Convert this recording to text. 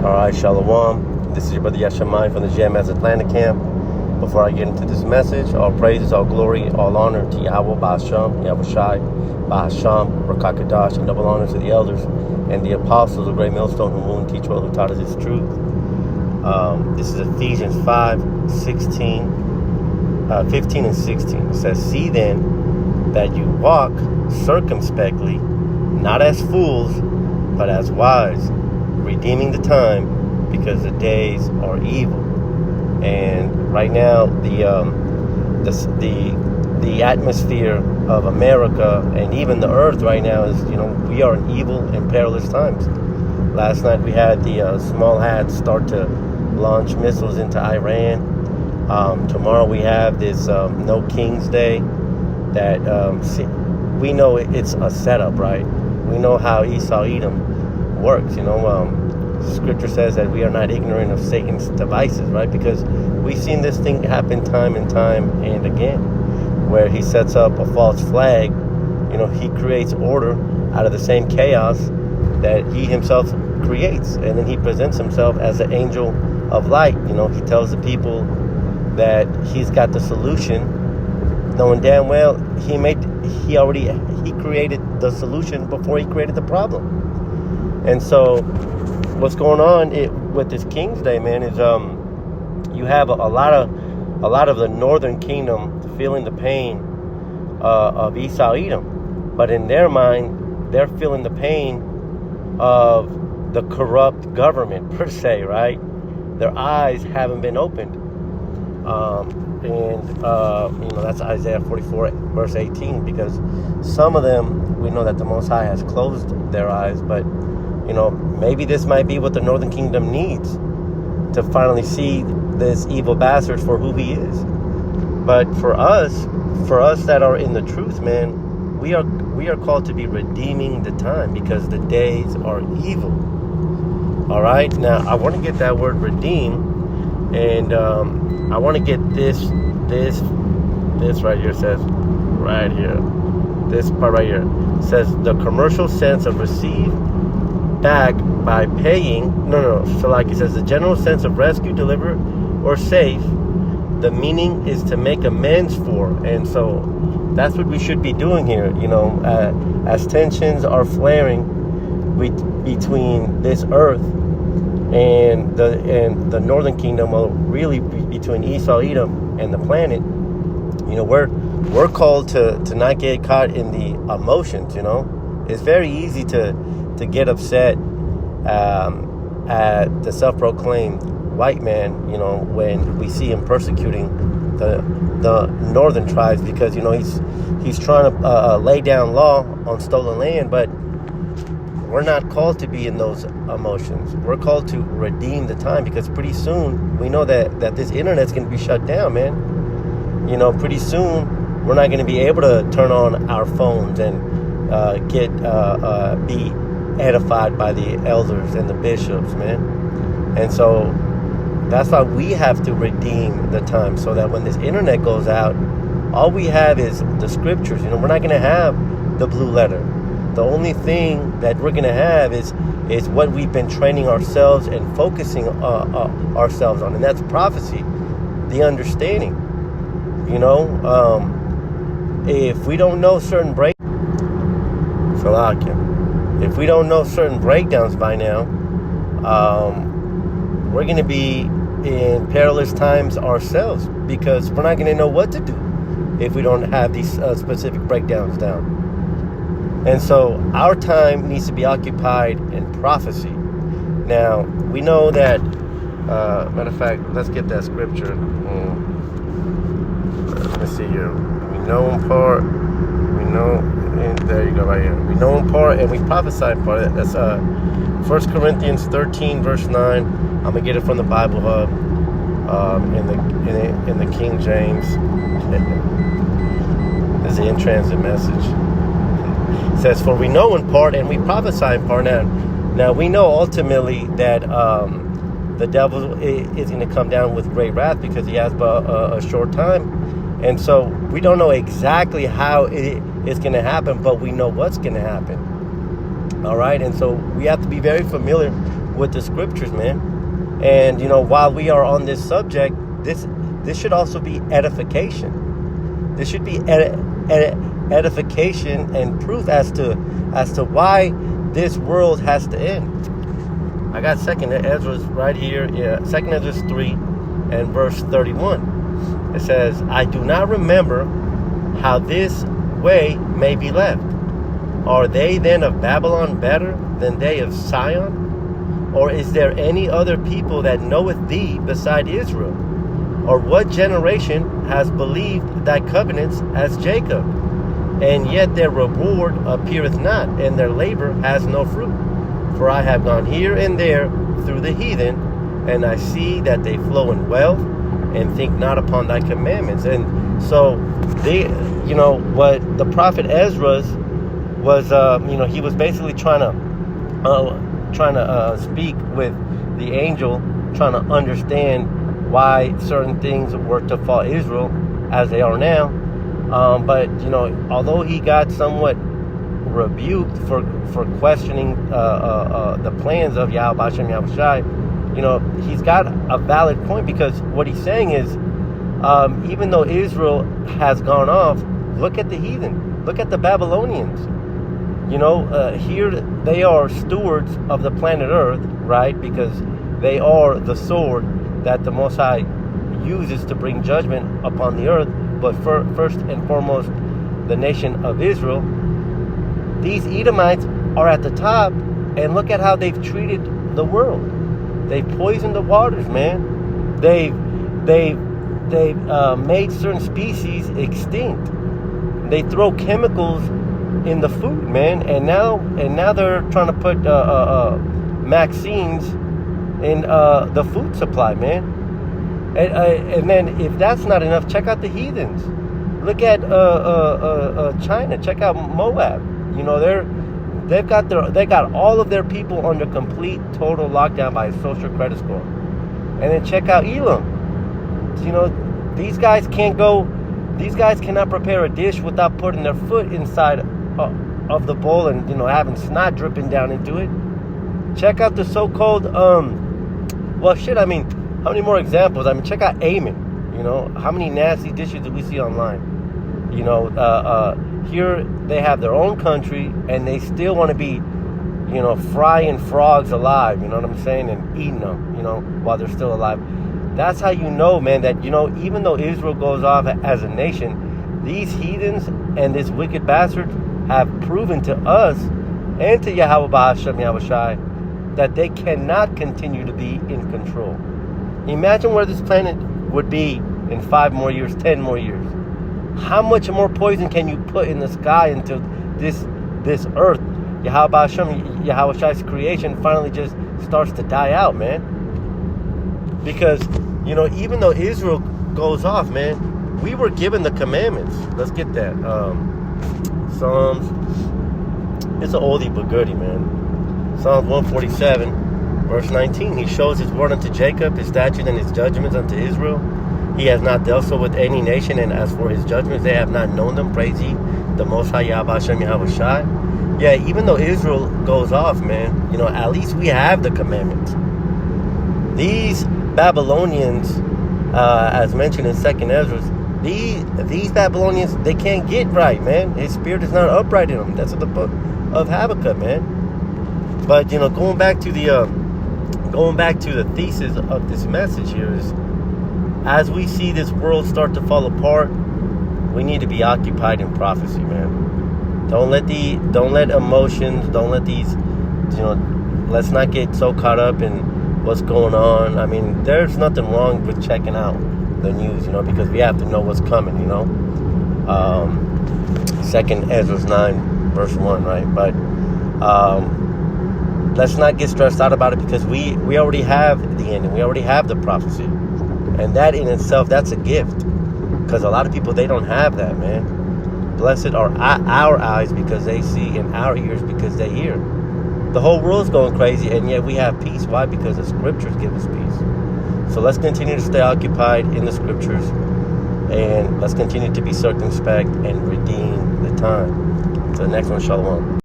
All right, Shalom. This is your brother Yashamai from the GMS Atlanta camp. Before I get into this message, all praises, all glory, all honor to Yahweh, Ba'asham, Yahushai, Ba'asham, Rakakadash, and double honor to the elders and the apostles of Great Millstone who will and teach well, who taught us His truth. This is Ephesians 15 and 16. It says, "See then that you walk circumspectly, not as fools, but as wise, redeeming the time, because the days are evil." And right now, the atmosphere of America and even the earth right now is, we are in evil and perilous times. Last night we had the small hats start to launch missiles into Iran. Tomorrow we have this No King's Day that we know it's a setup, right? We know how Esau Edom works. Scripture says that we are not ignorant of Satan's devices, right? Because we've seen this thing happen time and time and again, where he sets up a false flag. He creates order out of the same chaos that he himself creates, and then he presents himself as the angel of light. He tells the people that he's got the solution, knowing damn well he created the solution before he created the problem. And so what's going on with this King's Day, man, is you have a lot of the northern kingdom feeling the pain of Esau Edom, but in their mind they're feeling the pain of the corrupt government per se, right? Their eyes haven't been opened, that's Isaiah 44 verse 18, because some of them, we know that the Most High has closed their eyes, but maybe this might be what the Northern Kingdom needs to finally see this evil bastard for who he is. But for us that are in the truth, man, we are called to be redeeming the time, because the days are evil. All right. Now I want to get that word redeem, and I want to get this right here. Says right here, this part right here says the commercial sense of receive back by paying. So like it says, the general sense of rescue, deliver, or save. The meaning is to make amends for. And so that's what we should be doing here. As tensions are flaring between this earth and the Northern Kingdom, well, really between Esau Edom and the planet. We're called to not get caught in the emotions. It's very easy to get upset at the self-proclaimed white man, when we see him persecuting the northern tribes, because he's trying to lay down law on stolen land. But we're not called to be in those emotions. We're called to redeem the time, because pretty soon we know that this internet's going to be shut down, man. Pretty soon we're not going to be able to turn on our phones and be edified by the elders and the bishops, man. And so that's why we have to redeem the time, so that when this internet goes out, all we have is the scriptures. We're not going to have the blue letter. The only thing that we're going to have is what we've been training ourselves and focusing ourselves on, and that's prophecy, the understanding. If we don't know certain if we don't know certain breakdowns by now, we're going to be in perilous times ourselves, because we're not going to know what to do if we don't have these specific breakdowns down. And so our time needs to be occupied in prophecy. Now, we know that, matter of fact, let's get that scripture. Let's see here. We know in part, and there you go, right here. We know in part and we prophesy in part. That's 1 Corinthians 13 verse 9. I'm gonna get it from the Bible Hub, in the King James. This is the in transit message. It says, "For we know in part and we prophesy in part." Now we know ultimately that the devil is going to come down with great wrath, because he has but a short time. And so we don't know exactly how it's going to happen, but we know what's going to happen. All right. And so we have to be very familiar with the scriptures, man. And, while we are on this subject, this should also be edification. This should be edification and proof as to why this world has to end. I got 2nd Ezra right here. Yeah, 2nd Ezra 3 and verse 31. It says, I do not remember how this way may be left. Are they then of Babylon better than they of Sion? Or is there any other people that knoweth thee beside Israel? Or what generation has believed thy covenants as Jacob? And yet their reward appeareth not, and their labor has no fruit. For I have gone here and there through the heathen, and I see that they flow in wealth, and think not upon thy commandments. And so they, what the prophet Ezra was, he was basically trying to speak with the angel, trying to understand why certain things were to fall Israel as they are now. But although he got somewhat rebuked for questioning the plans of Yahweh Hashem Yahushai, he's got a valid point, because what he's saying is, even though Israel has gone off, look at the heathen, look at the Babylonians. Here they are stewards of the planet Earth, right? Because they are the sword that the Most High uses to bring judgment upon the earth. But first and foremost, the nation of Israel. These Edomites are at the top, and look at how they've treated the world. They've poisoned the waters, man. They've made certain species extinct. They throw chemicals in the food, man, and now they're trying to put vaccines in the food supply, man. And then if that's not enough, check out the heathens. Look at China. Check out Moab. They got all of their people under complete total lockdown by a social credit score. And then check out Elam. These guys can't go. These guys cannot prepare a dish without putting their foot inside of the bowl and having snot dripping down into it. Check out the so-called how many more examples? Check out Amen. How many nasty dishes do we see online? Here they have their own country, and they still want to be, frying frogs alive. You know what I'm saying? And eating them, while they're still alive. That's how man, that, even though Israel goes off as a nation, these heathens and this wicked bastards have proven to us and to Yahweh Hashem Yahushai that they cannot continue to be in control. Imagine where this planet would be in 5 more years, 10 more years. How much more poison can you put in the sky until this earth, Yahweh Hashem Yahushai's creation, finally just starts to die out, man? Because, even though Israel goes off, man, we were given the commandments. Let's get that. Psalms. It's an oldie but goodie, man. Psalms 147, verse 19. He shows his word unto Jacob, his statutes and his judgments unto Israel. He has not dealt so with any nation, and as for his judgments, they have not known them. Praise ye the Most High Yahweh Hashem Yahushai. Yeah, even though Israel goes off, man, at least we have the commandments. These Babylonians, as mentioned in 2nd Ezra, these Babylonians, they can't get right, man. His spirit is not upright in them. That's what the book of Habakkuk, man. But going back to the thesis of this message here is, as we see this world start to fall apart, we need to be occupied in prophecy, man. Don't let emotions, don't let these, let's not get so caught up in what's going on. There's nothing wrong with checking out the news, because we have to know what's coming, 2nd Ezra 9, verse 1, right? But let's not get stressed out about it, because we already have the ending. We already have the prophecy. And that in itself, that's a gift. Because a lot of people, they don't have that, man. Blessed are our eyes because they see, and our ears because they hear. The whole world's going crazy, and yet we have peace. Why? Because the scriptures give us peace. So let's continue to stay occupied in the scriptures, and let's continue to be circumspect and redeem the time. Until the next one, shalom.